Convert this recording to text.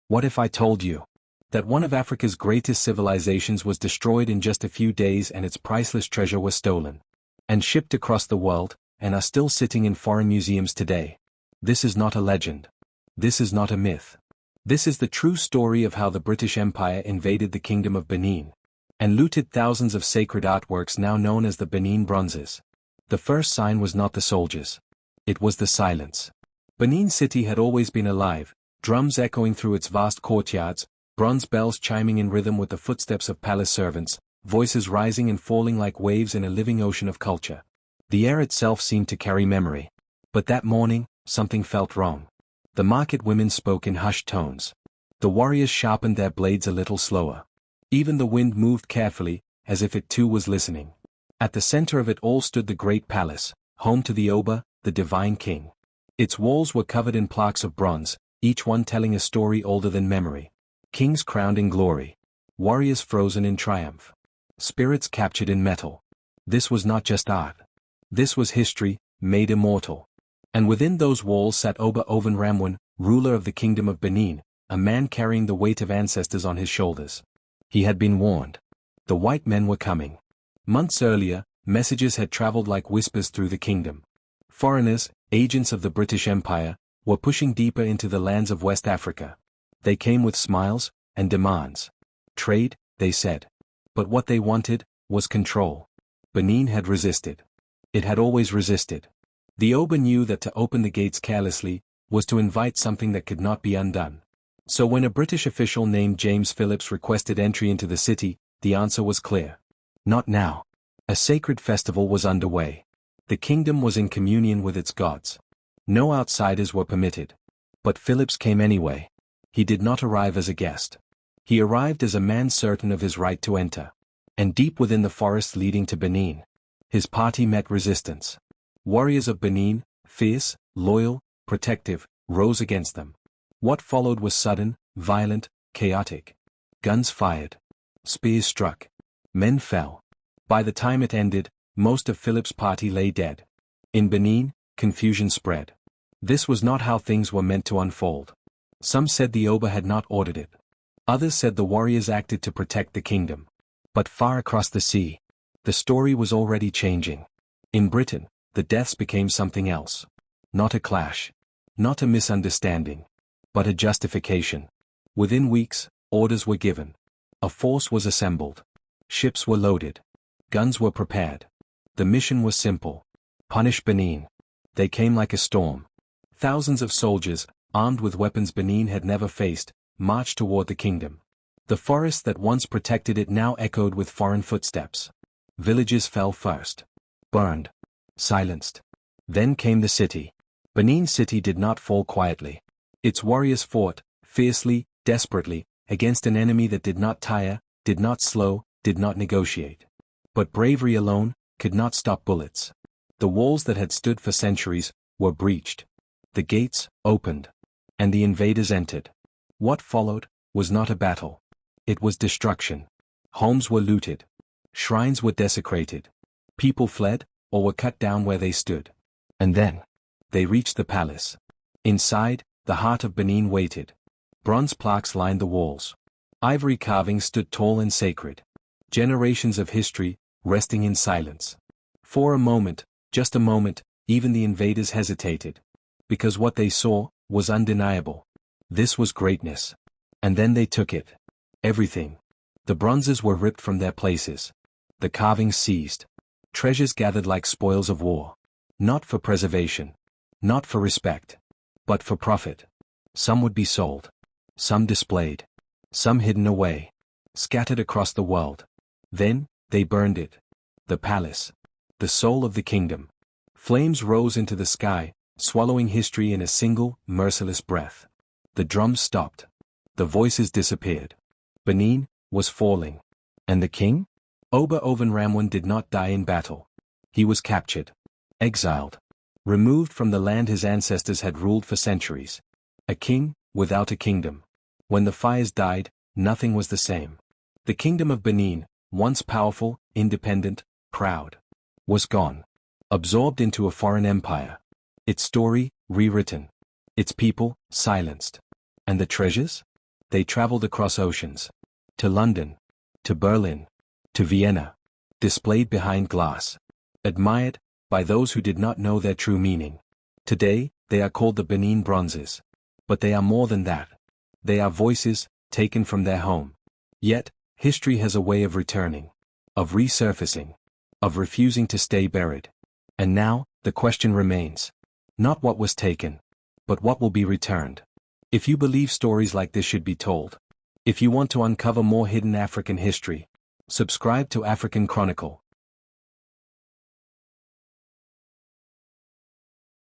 What if I told you that one of Africa's greatest civilizations was destroyed in just a few days and its priceless treasure was stolen and shipped across the world, and are still sitting in foreign museums today? This is not a legend. This is not a myth. This is the true story of how the British Empire invaded the Kingdom of Benin and looted thousands of sacred artworks now known as the Benin Bronzes. The first sign was not the soldiers. It was the silence. Benin City had always been alive, drums echoing through its vast courtyards, bronze bells chiming in rhythm with the footsteps of palace servants, voices rising and falling like waves in a living ocean of culture. The air itself seemed to carry memory. But that morning, something felt wrong. The market women spoke in hushed tones. The warriors sharpened their blades a little slower. Even the wind moved carefully, as if it too was listening. At the center of it all stood the great palace, home to the Oba, the divine king. Its walls were covered in plaques of bronze, each one telling a story older than memory. Kings crowned in glory. Warriors frozen in triumph. Spirits captured in metal. This was not just art. This was history, made immortal. And within those walls sat Oba Ovonramwen, ruler of the Kingdom of Benin, a man carrying the weight of ancestors on his shoulders. He had been warned. The white men were coming. Months earlier, messages had traveled like whispers through the kingdom. Foreigners, agents of the British Empire, were pushing deeper into the lands of West Africa. They came with smiles and demands. Trade, they said. But what they wanted was control. Benin had resisted. It had always resisted. The Oba knew that to open the gates carelessly was to invite something that could not be undone. So when a British official named James Phillips requested entry into the city, the answer was clear. Not now. A sacred festival was underway. The kingdom was in communion with its gods. No outsiders were permitted. But Phillips came anyway. He did not arrive as a guest. He arrived as a man certain of his right to enter. And deep within the forests leading to Benin, his party met resistance. Warriors of Benin, fierce, loyal, protective, rose against them. What followed was sudden, violent, chaotic. Guns fired. Spears struck. Men fell. By the time it ended, most of Philip's party lay dead. In Benin, confusion spread. This was not how things were meant to unfold. Some said the Oba had not ordered it. Others said the warriors acted to protect the kingdom. But far across the sea, the story was already changing. In Britain, the deaths became something else. Not a clash. Not a misunderstanding. But a justification. Within weeks, orders were given. A force was assembled. Ships were loaded. Guns were prepared. The mission was simple. Punish Benin. They came like a storm. Thousands of soldiers, armed with weapons Benin had never faced, marched toward the kingdom. The forest that once protected it now echoed with foreign footsteps. Villages fell first. Burned. Silenced. Then came the city. Benin City did not fall quietly. Its warriors fought, fiercely, desperately, against an enemy that did not tire, did not slow, did not negotiate. But bravery alone could not stop bullets. The walls that had stood for centuries were breached. The gates opened. And the invaders entered. What followed was not a battle. It was destruction. Homes were looted. Shrines were desecrated. People fled, or were cut down where they stood. And then, they reached the palace. Inside, the heart of Benin waited. Bronze plaques lined the walls. Ivory carvings stood tall and sacred. Generations of history, resting in silence. For a moment, just a moment, even the invaders hesitated. Because what they saw was undeniable. This was greatness. And then they took it. Everything. The bronzes were ripped from their places. The carvings seized. Treasures gathered like spoils of war. Not for preservation. Not for respect. But for profit. Some would be sold. Some displayed. Some hidden away. Scattered across the world. Then, they burned it. The palace. The soul of the kingdom. Flames rose into the sky, swallowing history in a single, merciless breath. The drums stopped. The voices disappeared. Benin was falling. And the king? Oba Ovonramwen did not die in battle. He was captured. Exiled. Removed from the land his ancestors had ruled for centuries. A king, without a kingdom. When the fires died, nothing was the same. The Kingdom of Benin, once powerful, independent, proud, was gone. Absorbed into a foreign empire. Its story, rewritten. Its people, silenced. And the treasures? they traveled across oceans. To London. To Berlin. To Vienna. Displayed behind glass. Admired by those who did not know their true meaning. Today, they are called the Benin Bronzes. But they are more than that. They are voices, taken from their home. Yet, history has a way of returning. Of resurfacing. Of refusing to stay buried. And now, the question remains. Not what was taken. But what will be returned. If you believe stories like this should be told. If you want to uncover more hidden African history. Subscribe to African Chronicle.